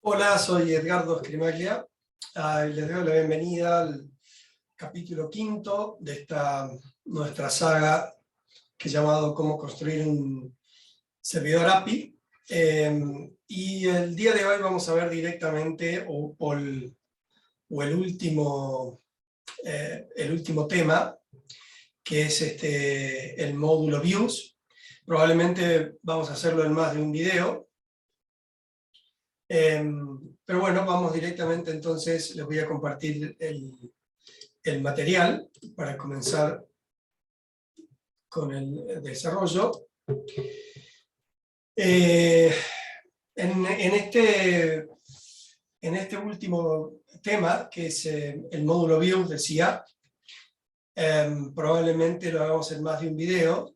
Hola, soy Edgardo Scrivaglia y les doy la bienvenida al capítulo quinto de nuestra saga que he llamado Cómo construir un servidor API. Y el día de hoy vamos a ver directamente el último tema, que es el módulo Views. Probablemente vamos a hacerlo en más de un video. Pero bueno, vamos directamente entonces, les voy a compartir el material para comenzar con el desarrollo. En este último tema, que es el módulo Views, decía, probablemente lo hagamos en más de un video.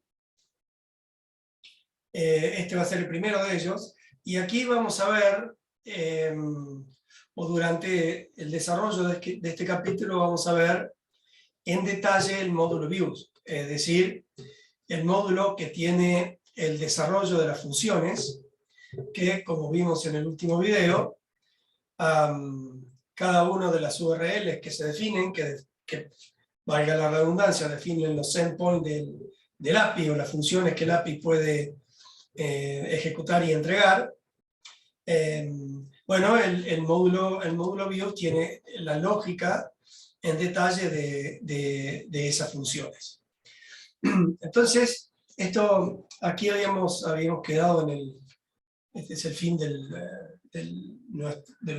Este va a ser el primero de ellos, y aquí vamos a ver, o durante el desarrollo de este capítulo vamos a ver en detalle el módulo Views, es decir, el módulo que tiene el desarrollo de las funciones, que como vimos en el último video, cada una de las URLs que se definen, que valga la redundancia, definen los endpoints del API o las funciones que el API puede ejecutar y entregar. Bueno, el módulo Views tiene la lógica en detalle de esas funciones. Entonces, aquí habíamos quedado este es el fin del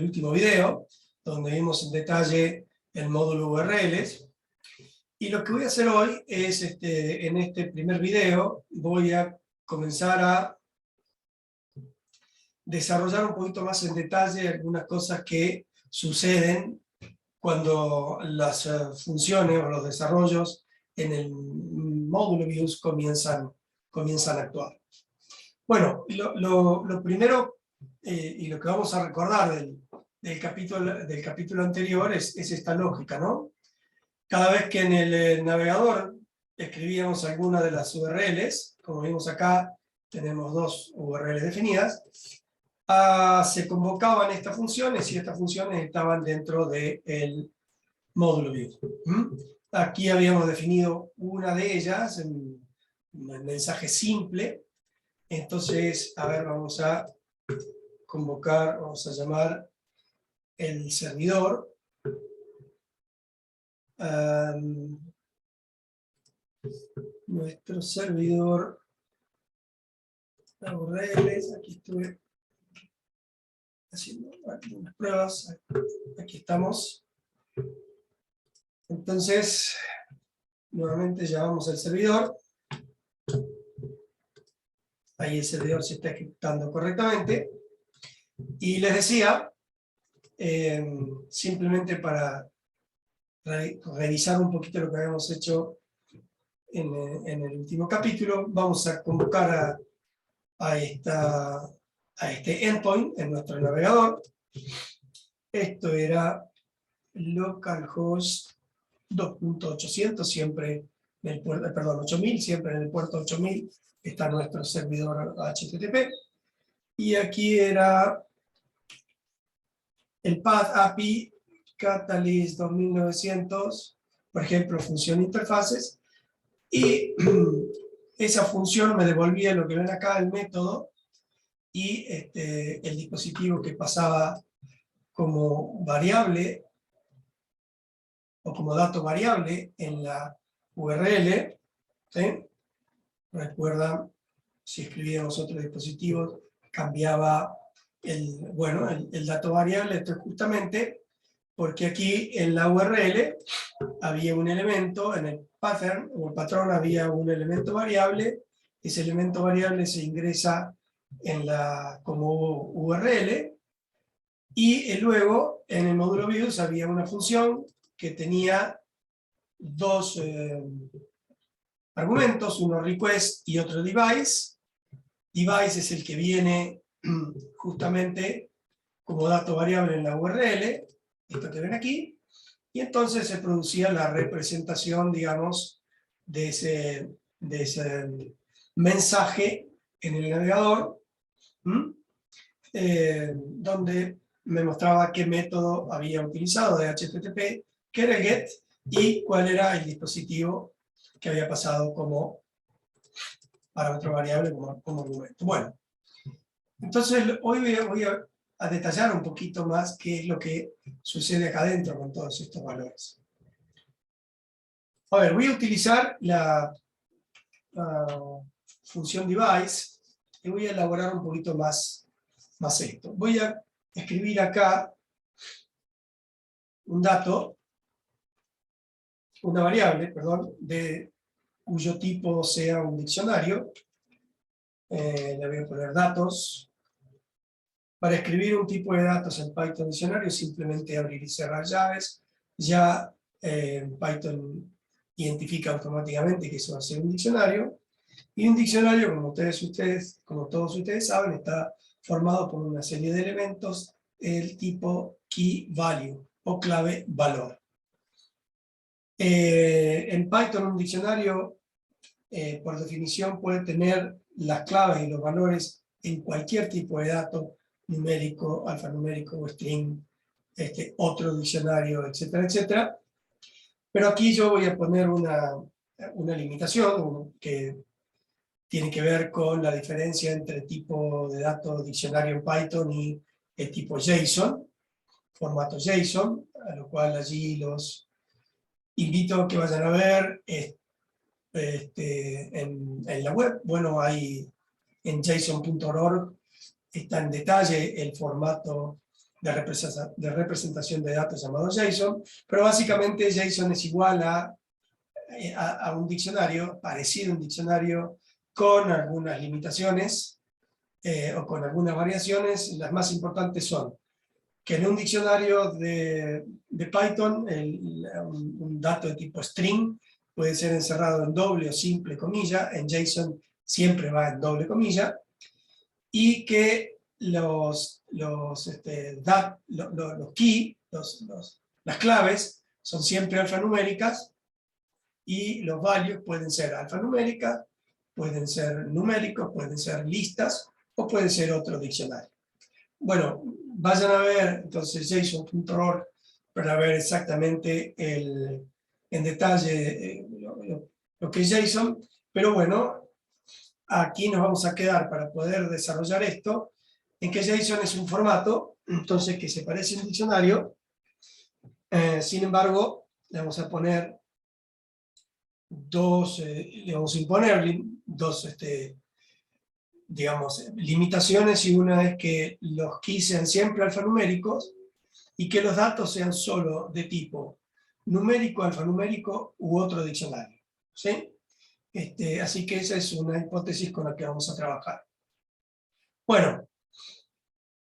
último video, donde vimos en detalle el módulo URLs. Y lo que voy a hacer hoy es, en este primer video, voy a comenzar a desarrollar un poquito más en detalle algunas cosas que suceden cuando las funciones o los desarrollos en el módulo Views comienzan a actuar. Bueno, lo primero y lo que vamos a recordar del capítulo anterior es esta lógica, ¿no? Cada vez que en el navegador escribíamos alguna de las URLs, como vimos acá, tenemos dos URLs definidas, se convocaban estas funciones y estas funciones estaban dentro del módulo Views. Aquí habíamos definido una de ellas, en un mensaje simple. Entonces, a ver, vamos a convocar, vamos a llamar el servidor. Nuestro servidor URLs, aquí estuve haciendo algunas pruebas, aquí estamos. Entonces, nuevamente llamamos al servidor. Ahí el servidor se está ejecutando correctamente. Y les decía, simplemente para revisar un poquito lo que habíamos hecho en el último capítulo, vamos a convocar a este endpoint en nuestro navegador. Esto era localhost 2.800, siempre en el puerto, perdón, 8000, siempre en el puerto 8000 está nuestro servidor HTTP. Y aquí era el path API Catalyst 2900, por ejemplo, función interfaces, y esa función me devolvía lo que ven acá, el método, y el dispositivo que pasaba como variable, o como dato variable en la URL, ¿sí? Recuerdan, si escribíamos otro dispositivo, cambiaba el dato variable. Esto es justamente porque aquí en la URL había un elemento, en el pattern o el patrón había un elemento variable. Ese elemento variable se ingresa como URL, y luego en el módulo Views había una función que tenía dos argumentos, uno request y otro device. Device es el que viene justamente como dato variable en la URL, esto que ven aquí, y entonces se producía la representación, digamos, de ese mensaje en el navegador, donde me mostraba qué método había utilizado de HTTP, qué era el GET y cuál era el dispositivo que había pasado como parámetro variable, como argumento. Bueno, entonces hoy voy a detallar un poquito más qué es lo que sucede acá adentro con todos estos valores. A ver, voy a utilizar la función device y voy a elaborar un poquito más esto. Voy a escribir acá un dato, una variable, perdón, cuyo tipo sea un diccionario. Le voy a poner datos. Para escribir un tipo de datos en Python diccionario, simplemente abrir y cerrar llaves. Ya Python identifica automáticamente que eso va a ser un diccionario. Y un diccionario, como todos ustedes saben, está formado por una serie de elementos del tipo key value o clave valor. En Python un diccionario, por definición, puede tener las claves y los valores en cualquier tipo de dato, numérico, alfanumérico o string, otro diccionario, etcétera, etcétera. Pero aquí yo voy a poner una limitación que tiene que ver con la diferencia entre tipo de dato diccionario en Python y el tipo JSON, formato JSON, a lo cual allí los invito a que vayan a ver en la web. Bueno, hay en json.org está en detalle el formato de representación de datos llamado JSON, pero básicamente JSON es igual a un diccionario, parecido a un diccionario, con algunas limitaciones o con algunas variaciones. Las más importantes son que en un diccionario de Python un dato de tipo string puede ser encerrado en doble o simple comilla, en JSON siempre va en doble comilla, y que los key, las claves, son siempre alfanuméricas, y los values pueden ser alfanuméricas, pueden ser numéricos, pueden ser listas, o pueden ser otro diccionario. Bueno, vayan a ver entonces json.org para ver exactamente en detalle lo que es JSON, pero bueno, aquí nos vamos a quedar para poder desarrollar esto, en que JSON es un formato, entonces que se parece a un diccionario, sin embargo, le vamos a poner le vamos a imponer dos digamos, limitaciones, y una es que los keys sean siempre alfanuméricos y que los datos sean solo de tipo numérico, alfanumérico u otro diccionario. ¿Sí? Así que esa es una hipótesis con la que vamos a trabajar. Bueno,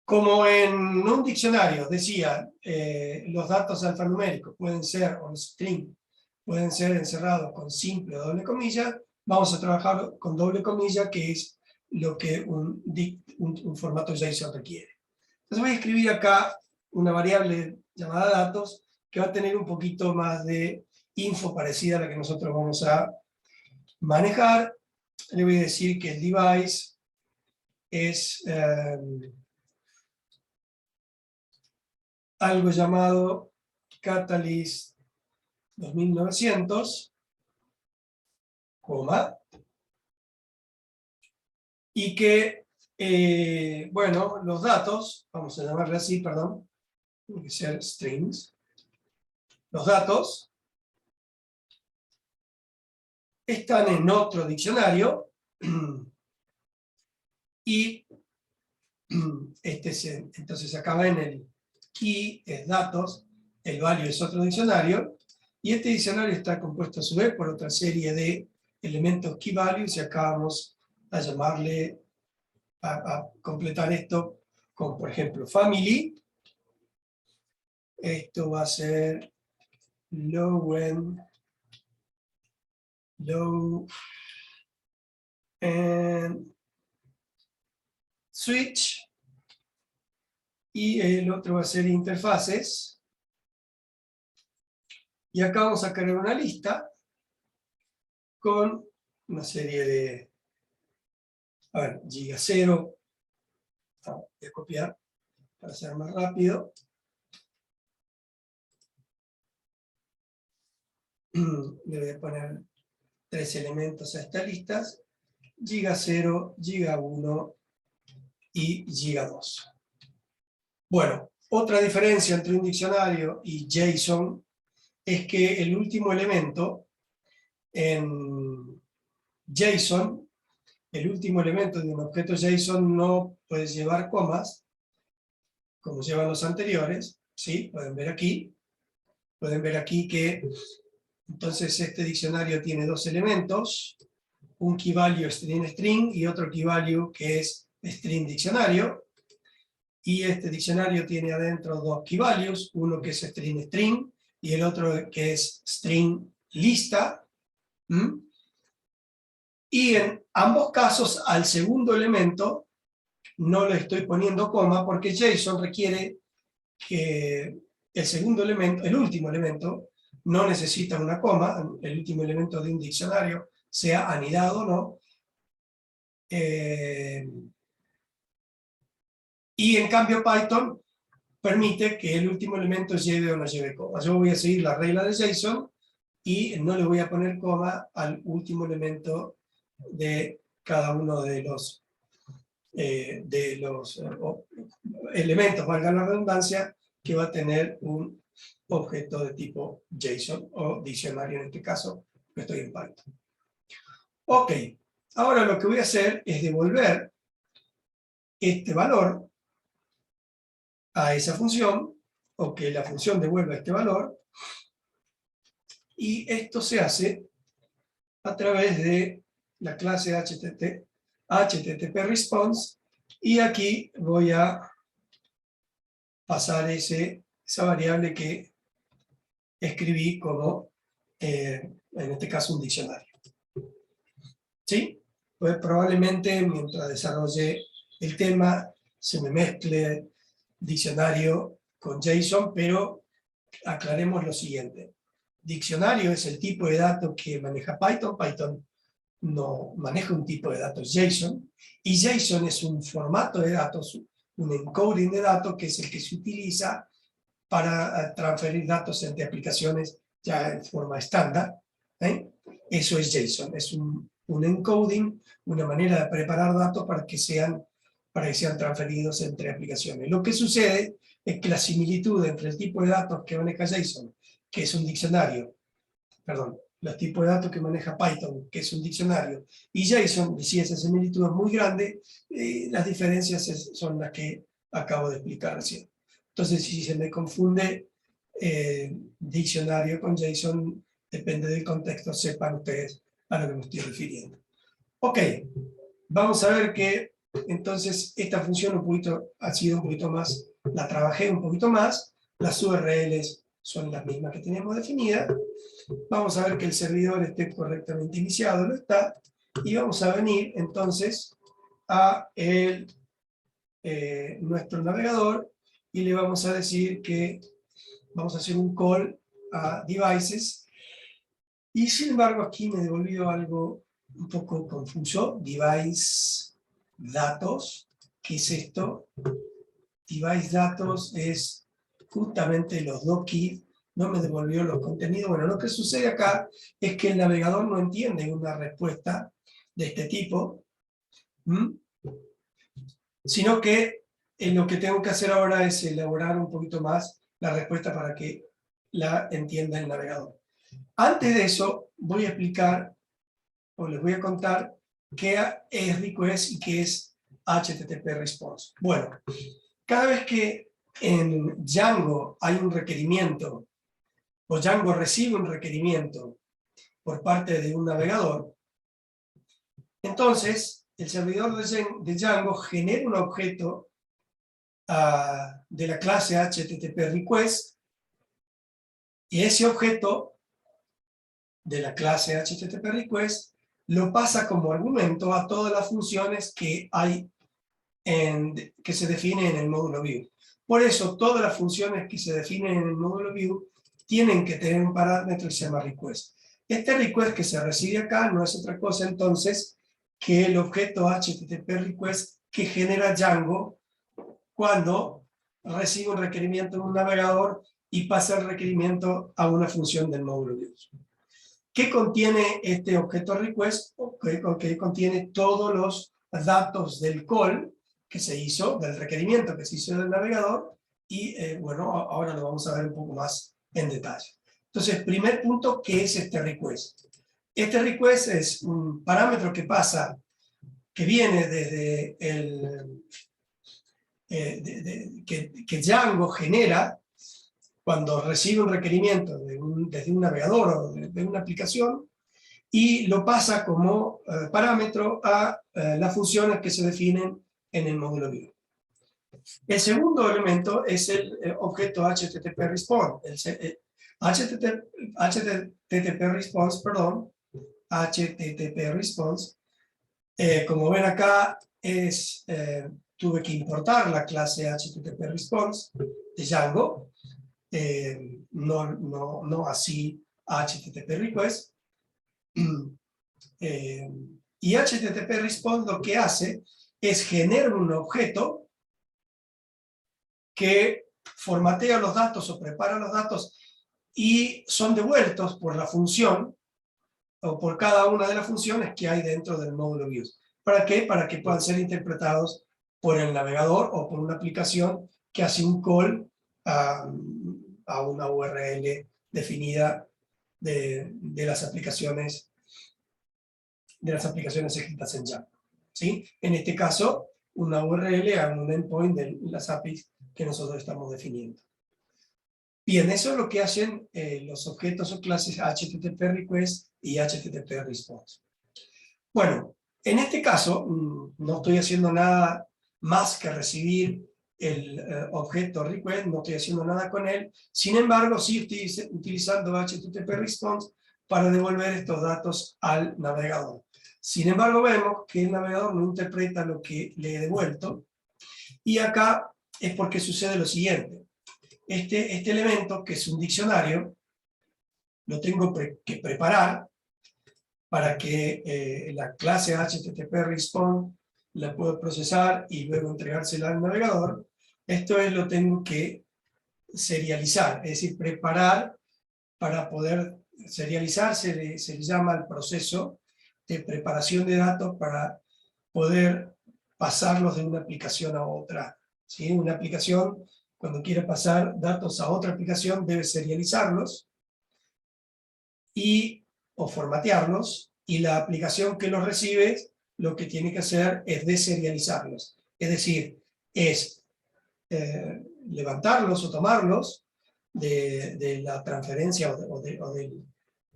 como en un diccionario decía, los datos alfanuméricos pueden ser, o string, pueden ser encerrados con simple o doble comilla, vamos a trabajar con doble comilla, que es lo que un formato JSON requiere. Entonces voy a escribir acá una variable llamada datos, que va a tener un poquito más de info parecida a la que nosotros vamos a manejar. Le voy a decir que el device es algo llamado Catalyst 2900, coma, y que, bueno, los datos, vamos a llamarle así, perdón, tiene que ser strings, los datos están en otro diccionario, y entonces acaba en el key, es datos, el value es otro diccionario, y este diccionario está compuesto a su vez por otra serie de elementos key values, y acá vamos a llamarle, a completar esto con, por ejemplo, family. Esto va a ser low and switch, y el otro va a ser interfaces. Y acá vamos a crear una lista con una serie de, a ver, giga 0, voy a copiar para ser más rápido. Le voy a poner 3 elementos a estas listas: giga 0, giga 1 y giga 2. Bueno, otra diferencia entre un diccionario y JSON es que el último elemento en JSON, el último elemento de un objeto JSON no puede llevar comas, como llevan los anteriores, ¿sí? Pueden ver aquí que entonces este diccionario tiene 2 elementos, un key value string string y otro key value que es string diccionario. Y este diccionario tiene adentro 2 key values, uno que es string string y el otro que es string lista. Y en ambos casos al segundo elemento no le estoy poniendo coma porque JSON requiere que el segundo elemento, el último elemento, no necesita una coma, el último elemento de un diccionario, sea anidado o no. Y en cambio Python permite que el último elemento lleve o no lleve coma. Yo voy a seguir la regla de JSON y no le voy a poner coma al último elemento de cada uno de los elementos, valga la redundancia, que va a tener un objeto de tipo JSON o diccionario en este caso, que estoy en Python. Ok, ahora lo que voy a hacer es devolver este valor a esa función, o que la función devuelva este valor, y esto se hace a través de la clase HTTP response, y aquí voy a pasar esa variable que escribí como, en este caso, un diccionario. ¿Sí? Pues probablemente mientras desarrolle el tema se me mezcle diccionario con JSON, pero aclaremos lo siguiente. Diccionario es el tipo de datos que maneja Python. Python no maneja un tipo de datos JSON, y JSON es un formato de datos, un encoding de datos, que es el que se utiliza para transferir datos entre aplicaciones ya en forma estándar. Eso es JSON, es un encoding, una manera de preparar datos para que sean transferidos entre aplicaciones. Lo que sucede es que la similitud entre el tipo de datos que maneja JSON, que es un diccionario, perdón, los tipos de datos que maneja Python, que es un diccionario, y JSON, si esa similitud es muy grande, las diferencias son las que acabo de explicar recién. Entonces, si se me confunde diccionario con JSON, depende del contexto, sepan ustedes a lo que me estoy refiriendo. Ok, vamos a ver que entonces esta función ha sido un poquito más, la trabajé un poquito más, las URLs son las mismas que teníamos definidas. Vamos a ver que el servidor esté correctamente iniciado, lo está, y vamos a venir entonces a nuestro navegador y le vamos a decir que vamos a hacer un call a devices, y sin embargo aquí me devolvió algo un poco confuso. Device datos, ¿qué es esto? Device datos es justamente los dokeys, no me devolvió los contenidos. Bueno, lo que sucede acá es que el navegador no entiende una respuesta de este tipo, sino que lo que tengo que hacer ahora es elaborar un poquito más la respuesta para que la entienda el navegador. Antes de eso, voy a explicar, o les voy a contar, qué es request y qué es HTTP response. Bueno, cada vez que en Django hay un requerimiento, o Django recibe un requerimiento por parte de un navegador, entonces el servidor de Django genera un objeto de la clase HTTP request, y ese objeto de la clase HTTP request lo pasa como argumento a todas las funciones que hay que se definen en el módulo view. Por eso todas las funciones que se definen en el módulo view tienen que tener un parámetro que se llama request. Este request que se recibe acá no es otra cosa entonces que el objeto HTTP request que genera Django cuando recibe un requerimiento en un navegador y pasa el requerimiento a una función del módulo Views. ¿Qué contiene este objeto request? Que contiene todos los datos del call que se hizo, del requerimiento que se hizo del navegador, y bueno, ahora lo vamos a ver un poco más en detalle. Entonces, primer punto, ¿qué es este request? Este request es un parámetro que pasa, que viene desde el... que Django genera cuando recibe un requerimiento desde un navegador o de una aplicación, y lo pasa como parámetro a las funciones que se definen en el módulo View. El segundo elemento es el objeto HTTP response. HTTP response, perdón, HTTP response, como ven acá, tuve que importar la clase HTTP response de Django, no así HTTP request. Y HTTP response lo que hace es generar un objeto que formatea los datos o prepara los datos y son devueltos por la función o por cada una de las funciones que hay dentro del módulo Views. ¿Para qué? Para que puedan ser interpretados por el navegador o por una aplicación que hace un call a una URL definida de las aplicaciones escritas en Django, ¿sí? En este caso, una URL a un endpoint de las APIs que nosotros estamos definiendo. Bien, eso es lo que hacen los objetos o clases HTTP request y HTTP response. Bueno, en este caso no estoy haciendo nada más que recibir el objeto request, no estoy haciendo nada con él. Sin embargo, sí estoy utilizando HTTP response para devolver estos datos al navegador. Sin embargo, vemos que el navegador no interpreta lo que le he devuelto, y acá es porque sucede lo siguiente. Este elemento, que es un diccionario, lo tengo que preparar para que la clase HTTP response la pueda procesar y luego entregársela al navegador. Esto lo tengo que serializar, es decir, preparar para poder serializar. Se le llama el proceso de preparación de datos para poder pasarlos de una aplicación a otra, ¿sí? Una aplicación, cuando quiere pasar datos a otra aplicación, debe serializarlos o formatearlos, y la aplicación que los recibe lo que tiene que hacer es deserializarlos. Es decir, es levantarlos o tomarlos de la transferencia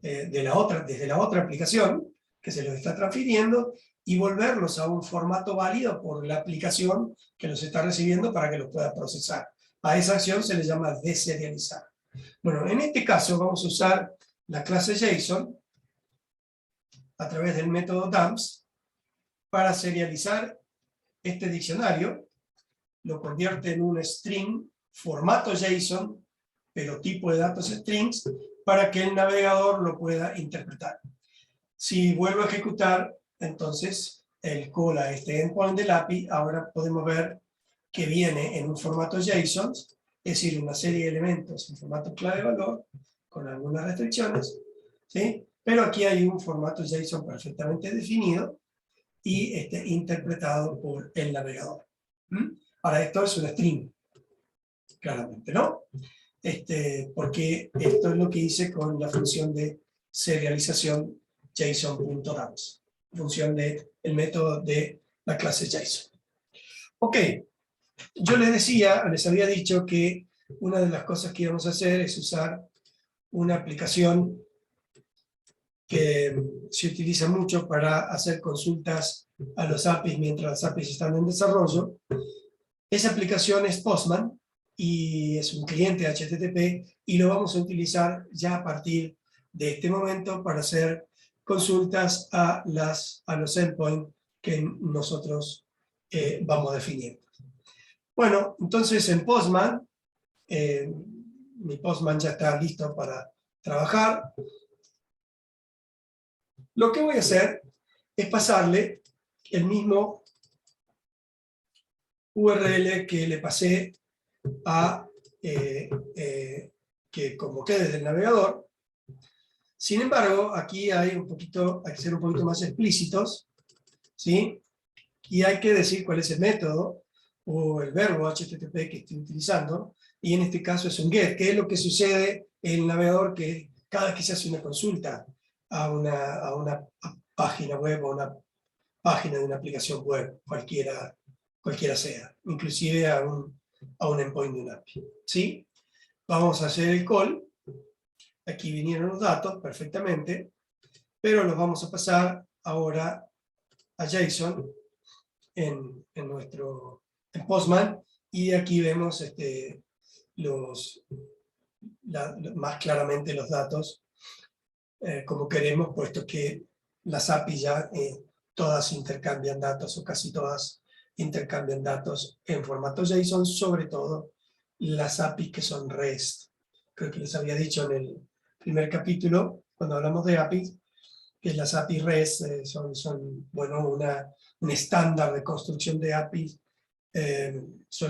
desde la otra aplicación que se los está transfiriendo, y volverlos a un formato válido por la aplicación que los está recibiendo para que los pueda procesar. A esa acción se le llama deserializar. Bueno, en este caso vamos a usar la clase JSON a través del método dumps para serializar este diccionario. Lo convierte en un string formato JSON, pero tipo de datos strings, para que el navegador lo pueda interpretar. Si vuelvo a ejecutar, entonces, el call a este endpoint del API, ahora podemos ver que viene en un formato JSON, es decir, una serie de elementos en formato clave-valor, con algunas restricciones, ¿sí? Pero aquí hay un formato JSON perfectamente definido y interpretado por el navegador. Ahora, esto es un string, claramente, ¿no? Porque esto es lo que hice con la función de serialización JSON.dumps, función del método de la clase JSON. Ok, yo les había dicho que una de las cosas que íbamos a hacer es usar una aplicación que se utiliza mucho para hacer consultas a los APIs mientras las APIs están en desarrollo. Esa aplicación es Postman y es un cliente HTTP, y lo vamos a utilizar ya a partir de este momento para hacer consultas a los endpoints que nosotros vamos definiendo. Bueno, entonces en Postman, mi Postman ya está listo para trabajar. Lo que voy a hacer es pasarle el mismo URL que le pasé que convoqué desde el navegador. Sin embargo, aquí hay que ser un poquito más explícitos, ¿sí? Y hay que decir cuál es el método o el verbo HTTP que estoy utilizando, y en este caso es un GET, que es lo que sucede en el navegador que cada vez que se hace una consulta a una página web o una página de una aplicación web, cualquiera sea, inclusive a un endpoint de un API. ¿Sí? Vamos a hacer el call. Aquí vinieron los datos perfectamente, pero los vamos a pasar ahora a JSON en Postman, y aquí vemos más claramente los datos como queremos, puesto que las APIs ya todas intercambian datos, o casi todas intercambian datos en formato JSON, sobre todo las APIs que son REST. Creo que les había dicho en el primer capítulo, cuando hablamos de APIs, que las APIs REST son bueno, un estándar de construcción de APIs.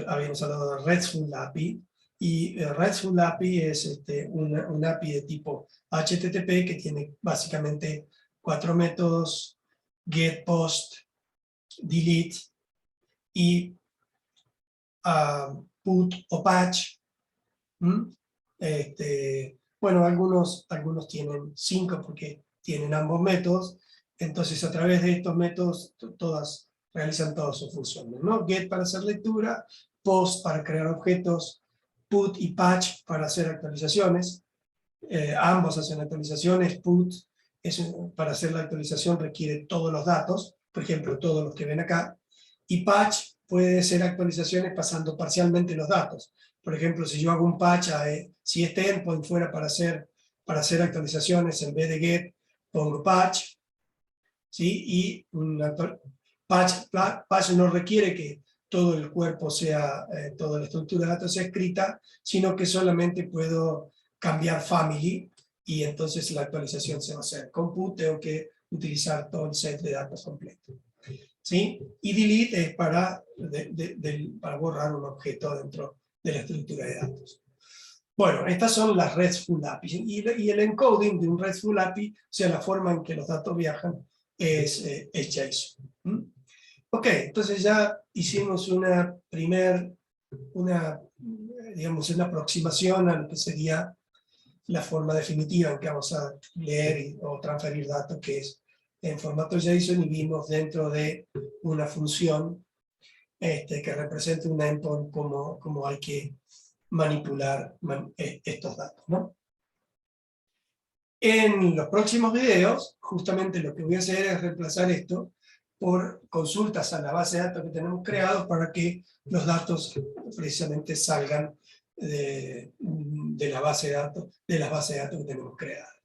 Habíamos hablado de RESTful API, y RESTful API es un API de tipo HTTP que tiene básicamente 4 métodos: get, post, delete y put o patch. Bueno, algunos tienen 5 porque tienen ambos métodos. Entonces, a través de estos métodos, realizan todas sus funciones, ¿no? Get para hacer lectura, post para crear objetos, put y patch para hacer actualizaciones. Ambos hacen actualizaciones. Put para hacer la actualización requiere todos los datos, por ejemplo, todos los que ven acá. Y patch puede ser actualizaciones pasando parcialmente los datos. Por ejemplo, si yo hago un patch, si este endpoint fuera para hacer actualizaciones, en vez de get, pongo patch, ¿sí? Y patch no requiere que todo el cuerpo sea, toda la estructura de datos sea escrita, sino que solamente puedo cambiar family, y entonces la actualización se va a hacer. Con put tengo que utilizar todo el set de datos completo. ¿Sí? Y delete es para borrar un objeto dentro de la estructura de datos. Bueno, estas son las RESTful APIs. Y el encoding de un RESTful API, o sea, la forma en que los datos viajan, es JSON. Ok, entonces ya hicimos una aproximación a lo que sería la forma definitiva en que vamos a leer o transferir datos, que es en formato JSON, y vimos dentro de una función que representa un endpoint cómo hay que manipular estos datos, ¿no? En los próximos videos, justamente lo que voy a hacer es reemplazar esto por consultas a la base de datos que tenemos creados, para que los datos precisamente salgan de las bases de datos que tenemos creadas.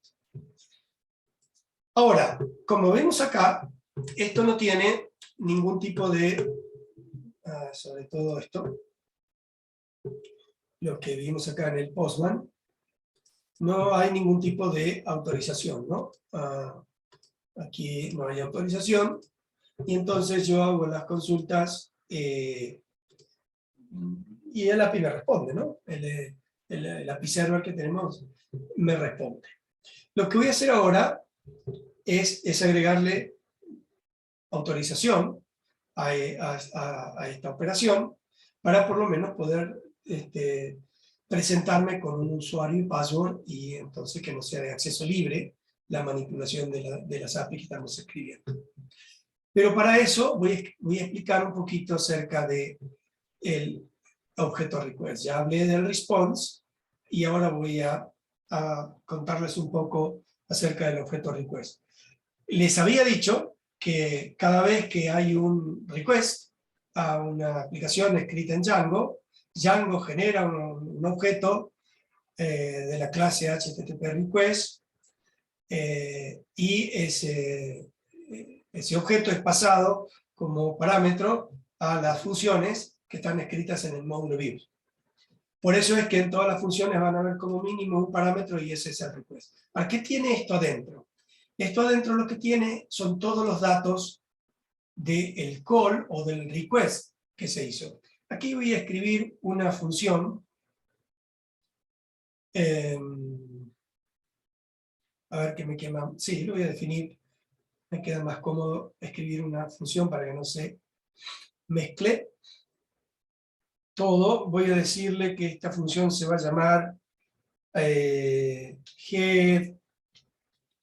Ahora, como vemos acá, esto no tiene ningún tipo de, sobre todo esto, lo que vimos acá en el Postman, no hay ningún tipo de autorización, ¿no? Aquí no hay autorización, y entonces yo hago las consultas y el API me responde, ¿no? El API server que tenemos me responde. Lo que voy a hacer ahora es agregarle autorización a esta operación, para por lo menos poder presentarme con un usuario y password, y entonces que no sea de acceso libre la manipulación de las APIs que estamos escribiendo. Pero para eso voy a explicar un poquito acerca del objeto request. Ya hablé del response, y ahora voy a contarles un poco acerca del objeto request. Les había dicho que cada vez que hay un request a una aplicación escrita en Django, Django genera un objeto de la clase HTTP request, y ese objeto es pasado como parámetro a las funciones que están escritas en el módulo views. Por eso es que en todas las funciones van a haber como mínimo un parámetro, y ese es el request. ¿Para qué tiene esto adentro? Esto adentro lo que tiene son todos los datos del call o del request que se hizo. Aquí voy a escribir una función. A ver qué me quema. Sí, lo voy a definir. Me queda más cómodo escribir una función para que no se mezcle todo. Voy a decirle que esta función se va a llamar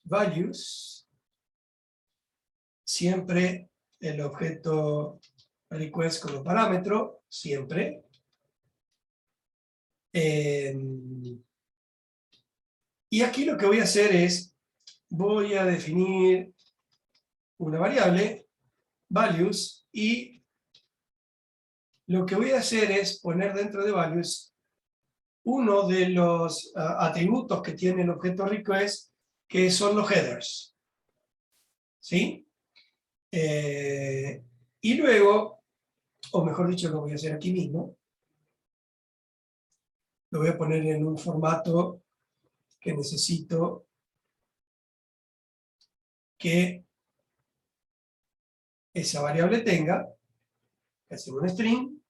getValues. Siempre el objeto request como parámetro, siempre. Y aquí lo que voy a hacer es, voy a definir una variable, values, y lo que voy a hacer es poner dentro de values uno de los atributos que tiene el objeto request, que son los headers. ¿Sí? Y luego, o mejor dicho, lo voy a hacer aquí mismo. Lo voy a poner en un formato que necesito que esa variable tenga. Hacemos un string.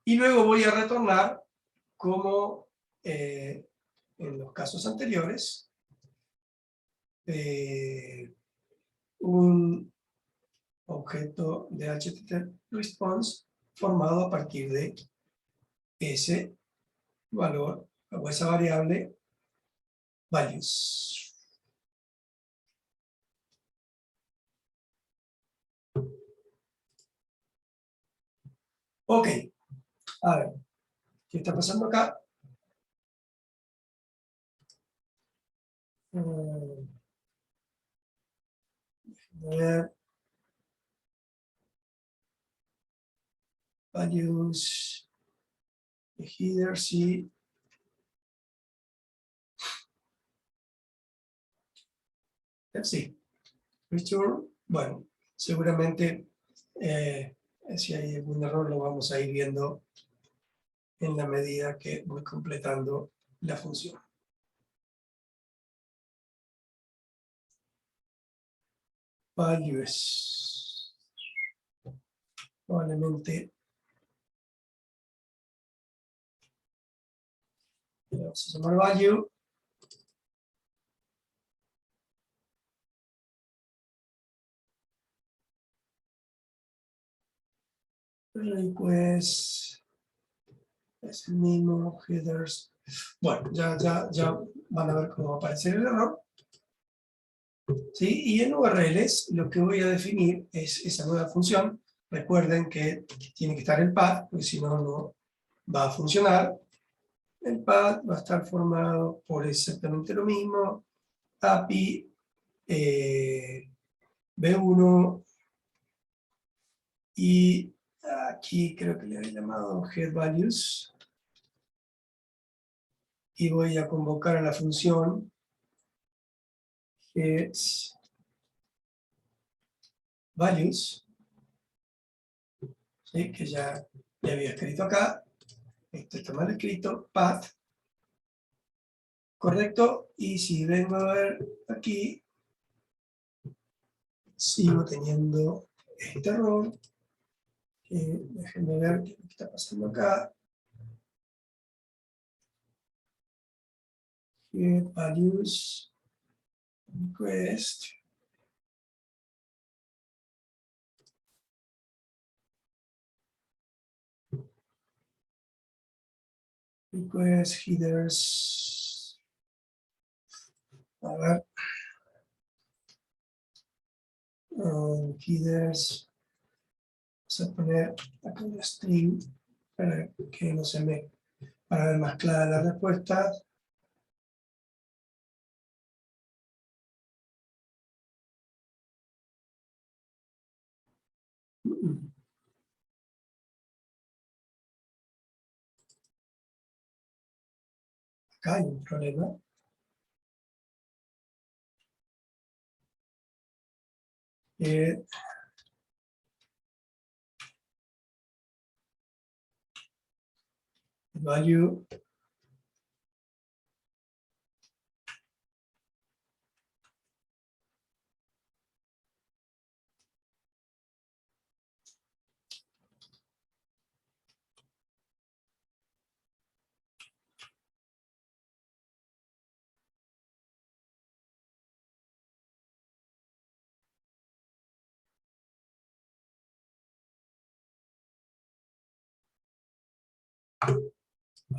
Y luego voy a retornar como en los casos anteriores un objeto de HTTP response formado a partir de ese valor o esa variable values. Ok, a ver, ¿qué está pasando acá? A ver, values, header, sí. Sí, return, bueno, seguramente si hay algún error lo vamos a ir viendo en la medida que voy completando la función. Values. Probablemente le vamos a llamar value. Request. Es el mismo, headers. Bueno, ya van a ver cómo va a aparecer el error. ¿Sí? Y en URLs lo que voy a definir es esa nueva función. Recuerden que tiene que estar el path, porque si no, no va a funcionar. El path va a estar formado por exactamente lo mismo. API B1 y aquí creo que le había llamado getValues. Y voy a convocar a la función getValues, ¿sí? Que ya le había escrito acá. Esto está mal escrito, path, correcto, y si vengo a ver aquí, sigo teniendo este error. Déjenme ver qué está pasando acá. GetValues, request. Request headers. A ver. Headers. Vamos a poner acá un string para que no se me, para ver más clara la respuesta. Acá hay un problema. Value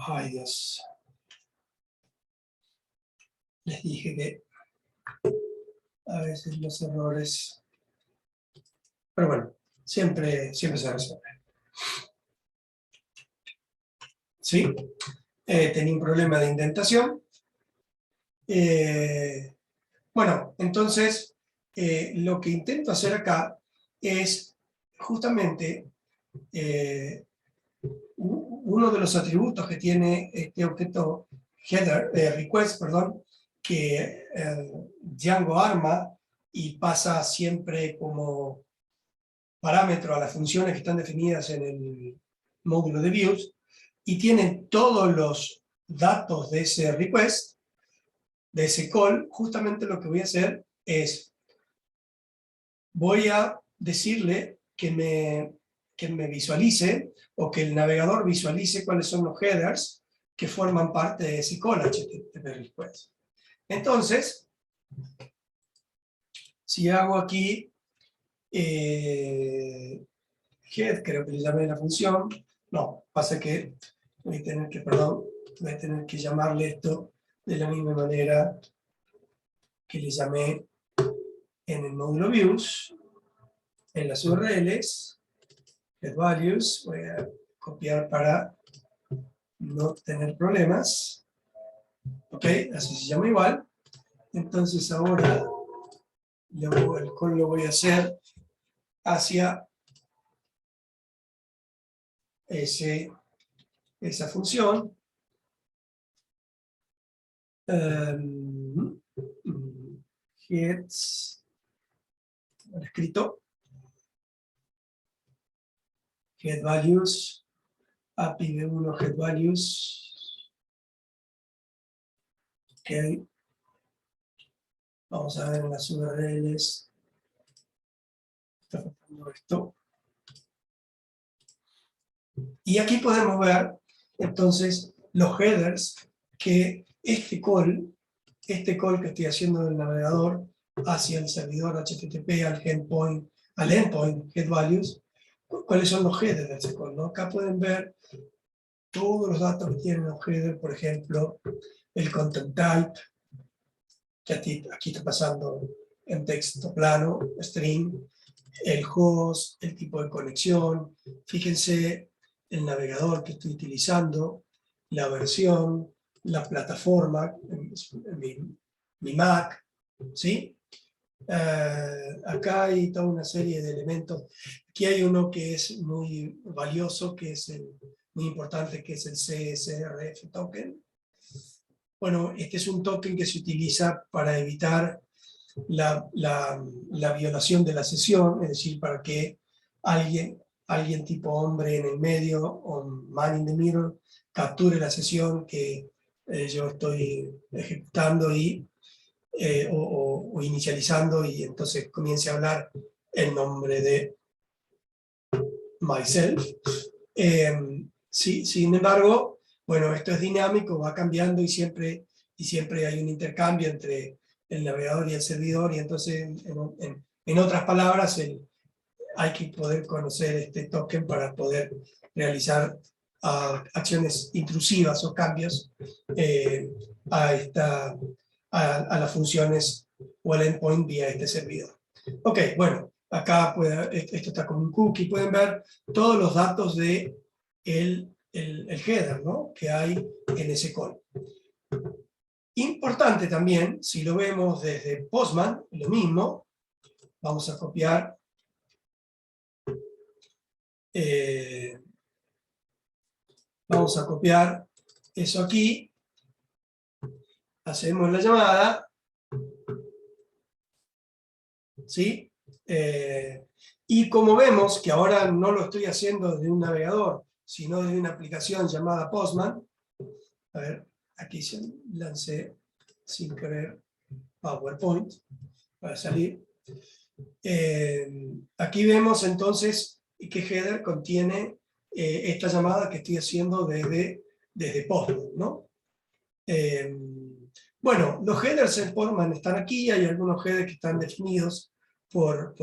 Ay, Dios. Les dije que a veces los errores... Pero bueno, siempre se resuelve. ¿Sí? Tenía un problema de indentación. Bueno, entonces, lo que intento hacer acá es justamente uno de los atributos que tiene este objeto header, request, perdón, que Django arma y pasa siempre como parámetro a las funciones que están definidas en el módulo de views, y tienen todos los datos de ese request, de ese call. Justamente lo que voy a hacer es, voy a decirle que me visualice, o que el navegador visualice cuáles son los headers que forman parte de ese call HTTP request. Entonces, si hago aquí head, creo que le llamé la función, no, pasa que voy a tener que, perdón, voy a tener que llamarle esto de la misma manera que le llamé en el módulo views, en las URLs, get values, voy a copiar para no tener problemas, ok, así se llama igual. Entonces ahora el call lo voy a hacer hacia esa función. Gets, escrito, get values, API de 1 get values, ok, vamos a ver en las URLs, está faltando esto, y aquí podemos ver entonces los headers que este call que estoy haciendo del navegador hacia el servidor HTTP, al endpoint getValues, cuáles son los headers de ese call, ¿no? Acá pueden ver todos los datos que tienen los headers, por ejemplo, el content type, que aquí está pasando en texto plano, string, el host, el tipo de conexión, fíjense el navegador que estoy utilizando, la versión, la plataforma, mi Mac, ¿sí? Acá hay toda una serie de elementos. Aquí hay uno que es muy valioso, que es muy importante, que es el CSRF token. Bueno, este es un token que se utiliza para evitar la violación de la sesión, es decir, para que alguien tipo hombre en el medio, o man in the middle, capture la sesión que yo estoy ejecutando o inicializando, y entonces comience a hablar el nombre de myself. Sin embargo, bueno, esto es dinámico, va cambiando, y siempre hay un intercambio entre el navegador y el servidor, y entonces, en otras palabras, hay que poder conocer este token para poder realizar acciones intrusivas o cambios a las funciones o al endpoint vía este servidor. Ok, bueno, acá esto está como un cookie, pueden ver todos los datos de el header, ¿no?, que hay en ese call. Importante también, si lo vemos desde Postman, lo mismo, vamos a copiar eso aquí, hacemos la llamada, ¿sí? Y como vemos que ahora no lo estoy haciendo desde un navegador, sino desde una aplicación llamada Postman, a ver, aquí lancé sin querer PowerPoint para salir. Aquí vemos entonces qué header contiene esta llamada que estoy haciendo desde Postman, ¿no? Bueno, los headers en Postman están aquí, hay algunos headers que están definidos por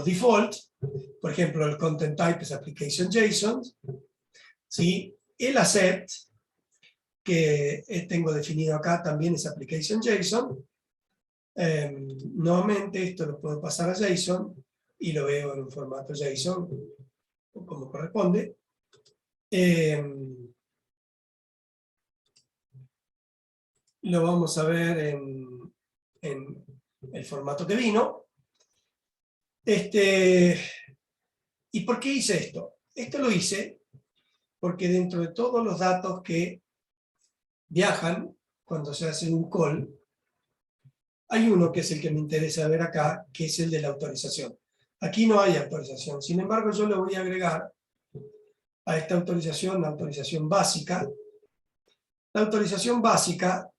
default, por ejemplo, el content type es application JSON, ¿sí? el asset que tengo definido acá también es application JSON. Nuevamente esto lo puedo pasar a JSON y lo veo en un formato JSON como corresponde. Lo vamos a ver en el formato que vino. ¿Y por qué hice esto? Esto lo hice porque dentro de todos los datos que viajan cuando se hace un call, hay uno que es el que me interesa ver acá, que es el de la autorización. Aquí no hay autorización, sin embargo yo le voy a agregar a esta autorización la autorización básica. La autorización básica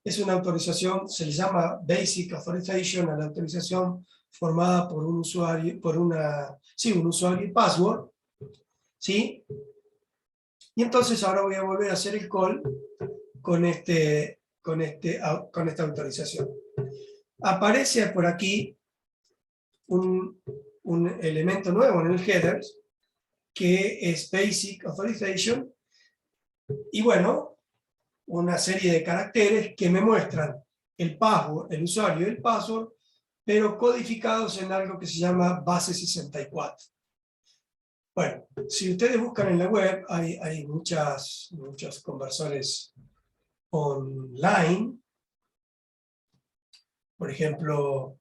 es una autorización, se le llama Basic Authorization a la autorización formada por un usuario, un usuario y password, ¿sí? Y entonces ahora voy a volver a hacer el call con esta autorización. Aparece por aquí un elemento nuevo en el header, que es Basic Authorization, y bueno, una serie de caracteres que me muestran el password, el usuario y el password, pero codificados en algo que se llama base 64. Bueno, si ustedes buscan en la web, hay muchos conversores online. Por ejemplo,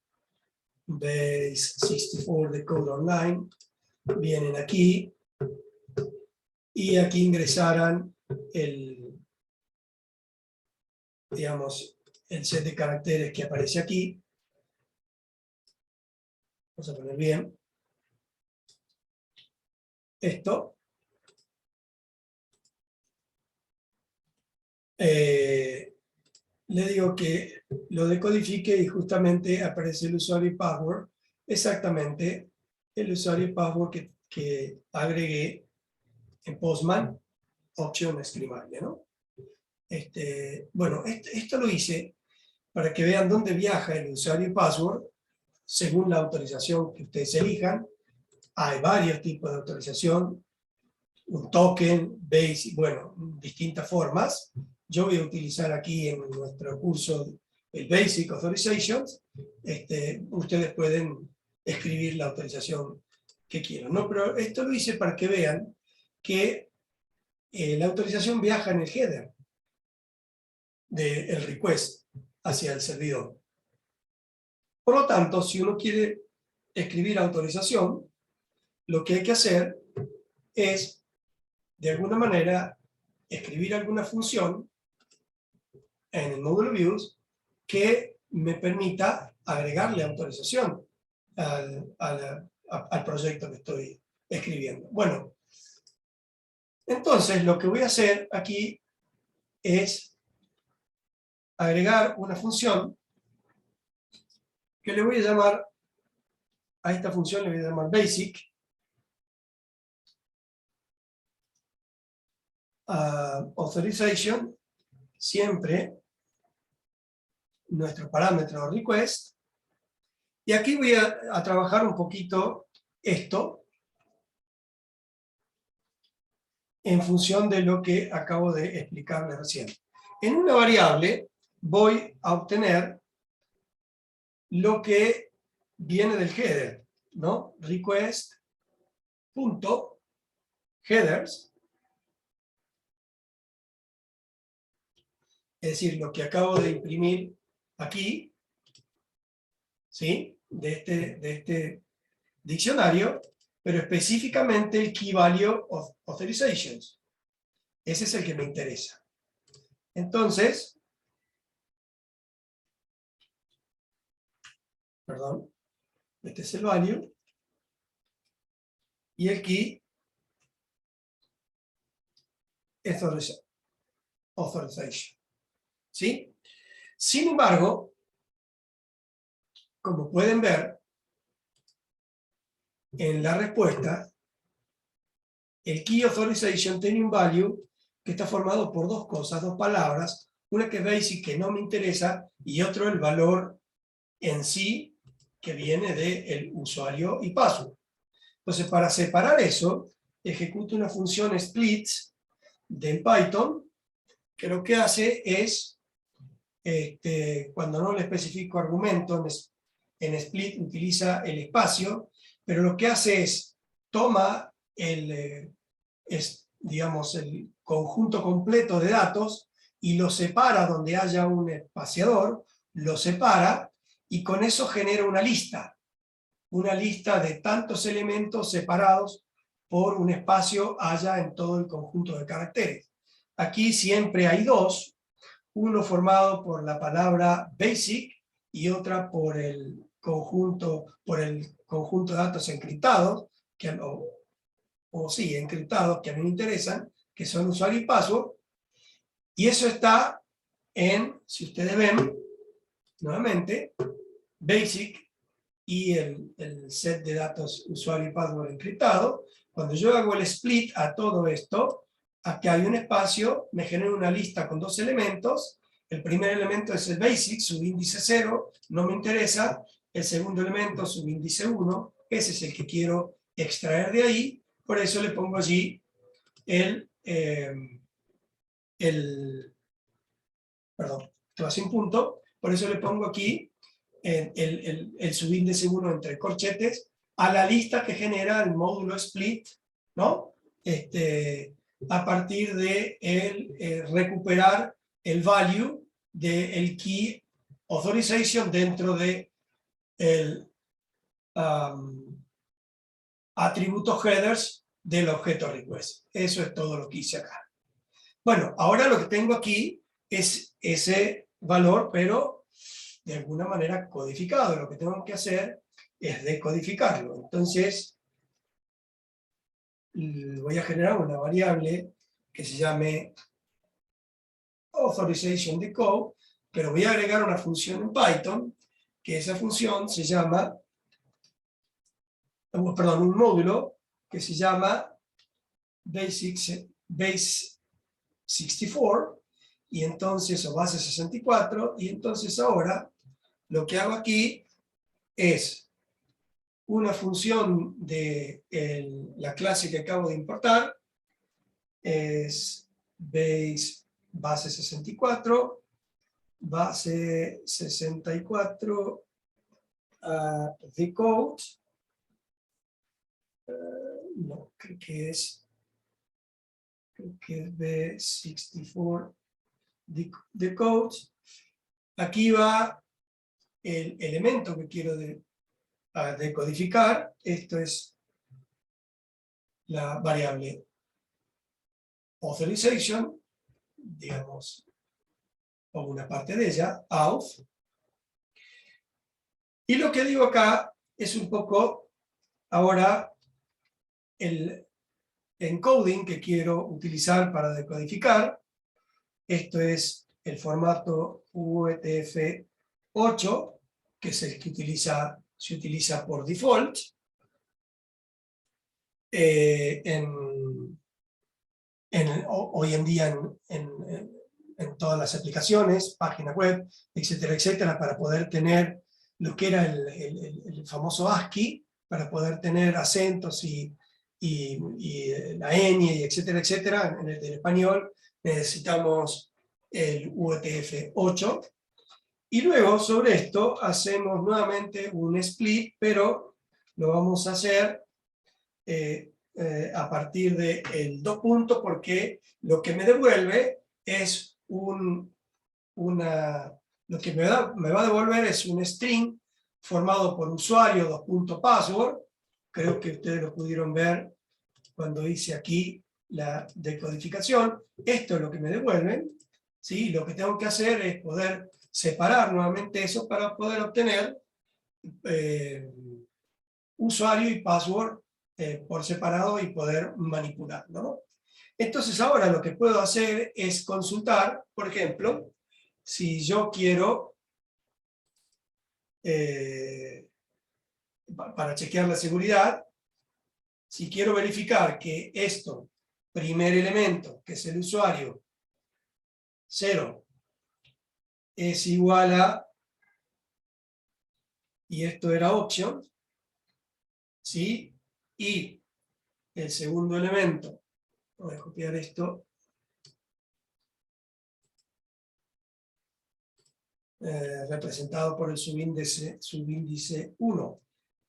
Base 64 de Code Online. Vienen aquí y aquí ingresarán el set de caracteres que aparece aquí. Vamos a poner bien esto. Le digo que lo decodifique y justamente aparece el usuario y password, exactamente el usuario y password que agregué en Postman, opción escribable, ¿no? Bueno, esto lo hice para que vean dónde viaja el usuario y password según la autorización que ustedes elijan. Hay varios tipos de autorización, un token, base, bueno, distintas formas. Yo voy a utilizar aquí en nuestro curso el Basic Authorizations. Ustedes pueden escribir la autorización que quieran, ¿no? Pero esto lo hice para que vean que la autorización viaja en el header del request hacia el servidor. Por lo tanto, si uno quiere escribir autorización, lo que hay que hacer es, de alguna manera, escribir alguna función en el módulo views que me permita agregarle autorización al proyecto que estoy escribiendo. Bueno, entonces lo que voy a hacer aquí es agregar una función que le voy a llamar, a esta función le voy a llamar basic, authorization, siempre nuestro parámetro request, y aquí voy a trabajar un poquito esto en función de lo que acabo de explicarles recién. En una variable voy a obtener lo que viene del header, ¿no? Request.headers, es decir, lo que acabo de imprimir aquí, ¿sí? De este diccionario, pero específicamente el Key Value of Authorizations. Ese es el que me interesa. Entonces, perdón, este es el value, y el key es authorization. ¿Sí? Sin embargo, como pueden ver, en la respuesta, el key authorization tiene un value que está formado por dos cosas, dos palabras, una que es basic, que no me interesa, y otro el valor en sí, que viene del usuario y password. Entonces, para separar eso, ejecuto una función split, de Python, que lo que hace es, cuando no le especifico argumento, en split utiliza el espacio, pero lo que hace es, toma digamos, el conjunto completo de datos y lo separa donde haya un espaciador, lo separa y con eso genera una lista de tantos elementos separados por un espacio haya en todo el conjunto de caracteres. Aquí siempre hay dos, uno formado por la palabra basic y otra por el conjunto de datos encriptados, encriptados que a mí me interesan, que son usuario y password, y eso está si ustedes ven, nuevamente, basic y el set de datos usuario y password encriptado. Cuando yo hago el split a todo esto, aquí hay un espacio, me genera una lista con dos elementos. El primer elemento es el basic, subíndice 0, no me interesa. El segundo elemento, subíndice 1, ese es el que quiero extraer de ahí. Por eso le pongo allí perdón, esto va sin punto. Por eso le pongo aquí el subíndice 1 entre corchetes a la lista que genera el módulo split, ¿no? A partir de recuperar el value del key authorization dentro de el atributo headers del objeto request. Eso es todo lo que hice acá. Bueno, ahora lo que tengo aquí es ese valor, pero de alguna manera codificado. Lo que tengo que hacer es decodificarlo. Entonces, voy a generar una variable que se llame authorization decode, pero voy a agregar una función en Python, que esa función se llama, perdón, un módulo que se llama base64, y entonces, o base 64, y entonces ahora lo que hago aquí es una función de la clase que acabo de importar, es base 64, base 64 decode, no, creo que es B64 decode. Aquí va el elemento que quiero decodificar. Esto es la variable authorization, digamos, o una parte de ella, auth. Y lo que digo acá es un poco ahora el encoding que quiero utilizar para decodificar. Esto es el formato UTF-8, que es el que se utiliza por default hoy en día en todas las aplicaciones, páginas web, etcétera, etcétera, para poder tener lo que era el famoso ASCII, para poder tener acentos y la ñ, etcétera, etcétera. En el del español necesitamos el UTF-8. Y luego sobre esto hacemos nuevamente un split, pero lo vamos a hacer a partir del 2 puntos, porque lo que me devuelve es lo que me va a devolver es un string formado por usuario, 2 puntos password. Creo que ustedes lo pudieron ver cuando hice aquí la decodificación. Esto es lo que me devuelven, ¿sí? Lo que tengo que hacer es poder separar nuevamente eso para poder obtener usuario y password por separado y poder manipularlo, ¿no? Entonces ahora lo que puedo hacer es consultar, por ejemplo, si yo quiero, para chequear la seguridad, si quiero verificar que esto, primer elemento, que es el usuario, 0, es igual a, y esto era option, ¿sí? Y el segundo elemento, voy a copiar esto representado por el subíndice 1.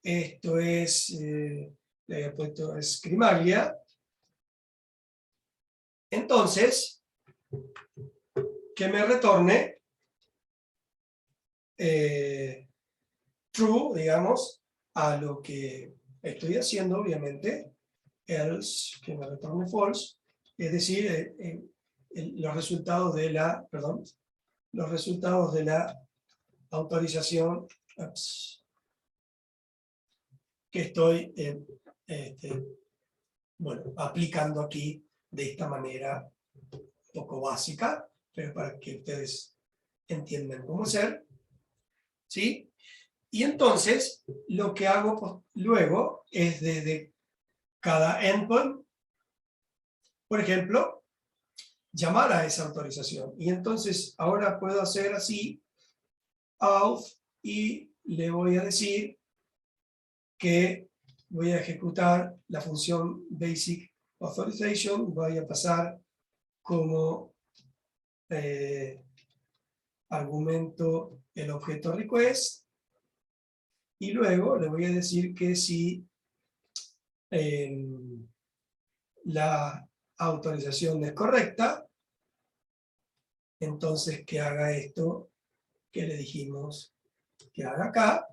Esto es, le había puesto Scribaglia. Entonces, que me retorne true, digamos, a lo que estoy haciendo, obviamente, else, que me retorne false, es decir, los resultados de la, perdón, los resultados de la autorización que estoy bueno, aplicando aquí de esta manera un poco básica, pero para que ustedes entiendan cómo hacer, ¿sí? Y entonces, lo que hago luego es desde cada endpoint, por ejemplo, llamar a esa autorización. Y entonces, ahora puedo hacer así, auth, y le voy a decir que voy a ejecutar la función basic authorization, voy a pasar como argumento el objeto request, y luego le voy a decir que si la autorización es correcta, entonces que haga esto que le dijimos que haga acá,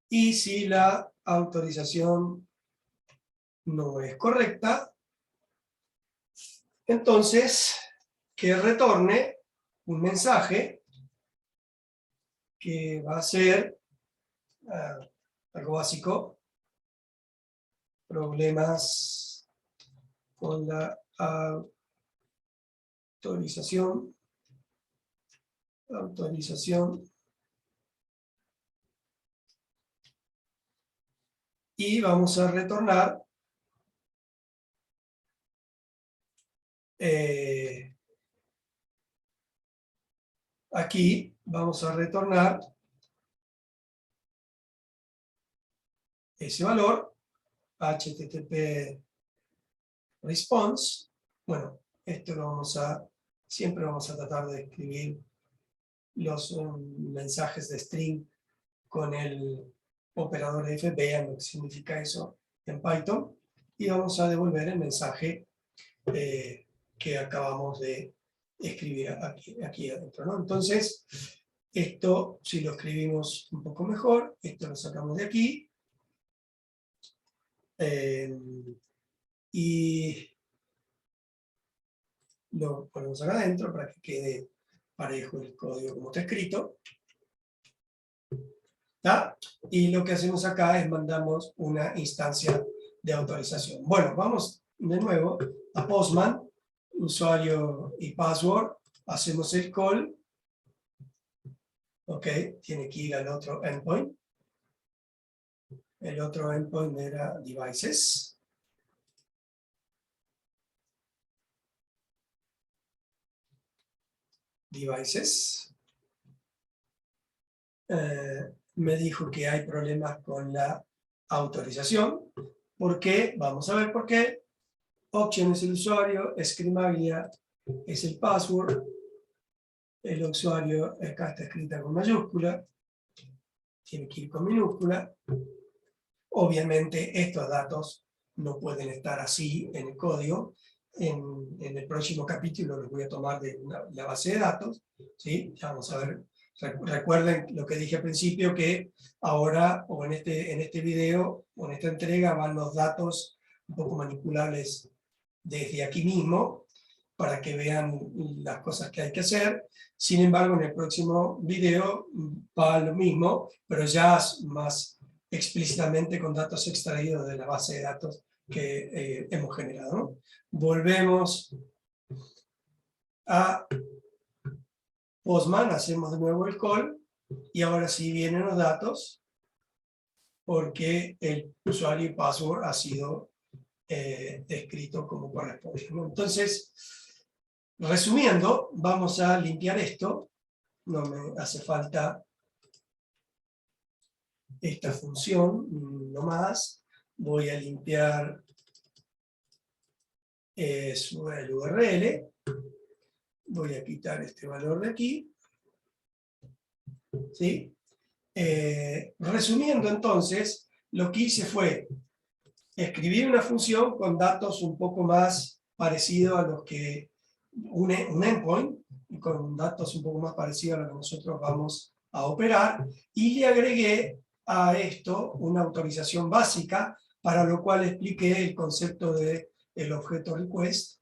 y si la autorización no es correcta, entonces que retorne un mensaje que va a ser algo básico: problemas con la autorización, y vamos a retornar aquí vamos a retornar ese valor, HTTP response. Bueno, esto lo siempre vamos a tratar de escribir los mensajes de string con el operador f, vean lo que significa eso en Python, y vamos a devolver el mensaje que acabamos de escribir aquí adentro, ¿no? Entonces, esto, si lo escribimos un poco mejor, esto lo sacamos de aquí, y lo ponemos acá adentro para que quede parejo el código como está escrito. ¿Está? Y lo que hacemos acá es mandamos una instancia de autorización. Bueno, vamos de nuevo a Postman, usuario y password, hacemos el call. Ok, tiene que ir al otro endpoint. El otro endpoint era devices. Me dijo que hay problemas con la autorización. ¿Por qué? Vamos a ver por qué. Option es el usuario, Scribaglia es el password, el usuario acá está escrita con mayúscula, tiene que ir con minúscula. Obviamente estos datos no pueden estar así en el código. En el próximo capítulo los voy a tomar de la base de datos, ¿sí? Ya vamos a ver. Recuerden lo que dije al principio, que ahora, o en este video, o en esta entrega, van los datos un poco manipulables desde aquí mismo, para que vean las cosas que hay que hacer. Sin embargo, en el próximo video va lo mismo, pero ya más explícitamente con datos extraídos de la base de datos que hemos generado, ¿no? Volvemos a Postman, hacemos de nuevo el call, y ahora sí vienen los datos, porque el usuario y password ha sido escrito como corresponde, ¿no? Entonces, resumiendo, vamos a limpiar esto. No me hace falta esta función, no más. Voy a limpiar el URL. Voy a quitar este valor de aquí. ¿sí? Resumiendo entonces, lo que hice fue escribir una función con datos un poco más parecidos a los que un endpoint, con datos un poco más parecidos a los que nosotros vamos a operar, y le agregué a esto una autorización básica, para lo cual expliqué el concepto de el objeto request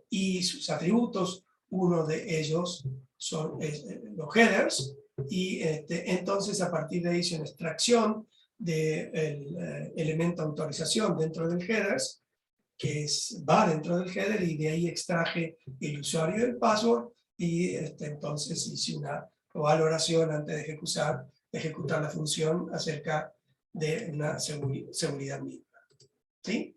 y sus atributos. Uno de ellos son los headers, y entonces a partir de ahí hice una extracción del elemento autorización dentro del headers, que va dentro del header, y de ahí extraje el usuario y el password, y entonces hice una valoración antes de ejecutar la función acerca de una seguridad mínima. ¿Sí?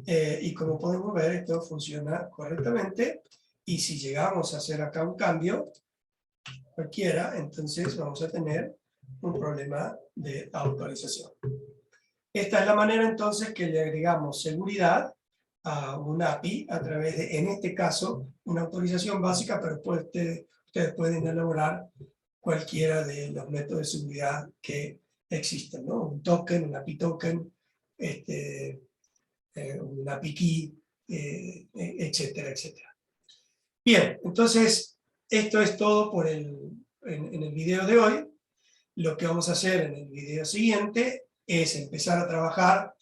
Y como podemos ver, esto funciona correctamente, y si llegamos a hacer acá un cambio cualquiera, entonces vamos a tener un problema de autorización. Esta es la manera entonces que le agregamos seguridad a un API a través de, en este caso, una autorización básica, pero después ustedes pueden elaborar cualquiera de los métodos de seguridad que existen, ¿no? Un token, un API token, un API key, etcétera, etcétera. Bien, entonces esto es todo en el video de hoy. Lo que vamos a hacer en el video siguiente es empezar a trabajar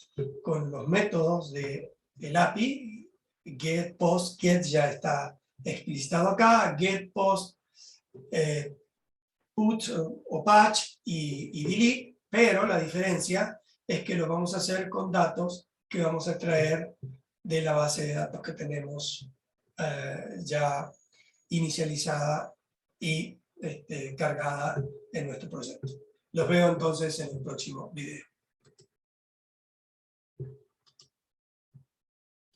con los métodos del API. Get, post, get ya está explicitado acá. Get, post, put o patch y delete, pero la diferencia es que lo vamos a hacer con datos que vamos a extraer de la base de datos que tenemos ya inicializada y cargada en nuestro proyecto. Los veo entonces en el próximo video.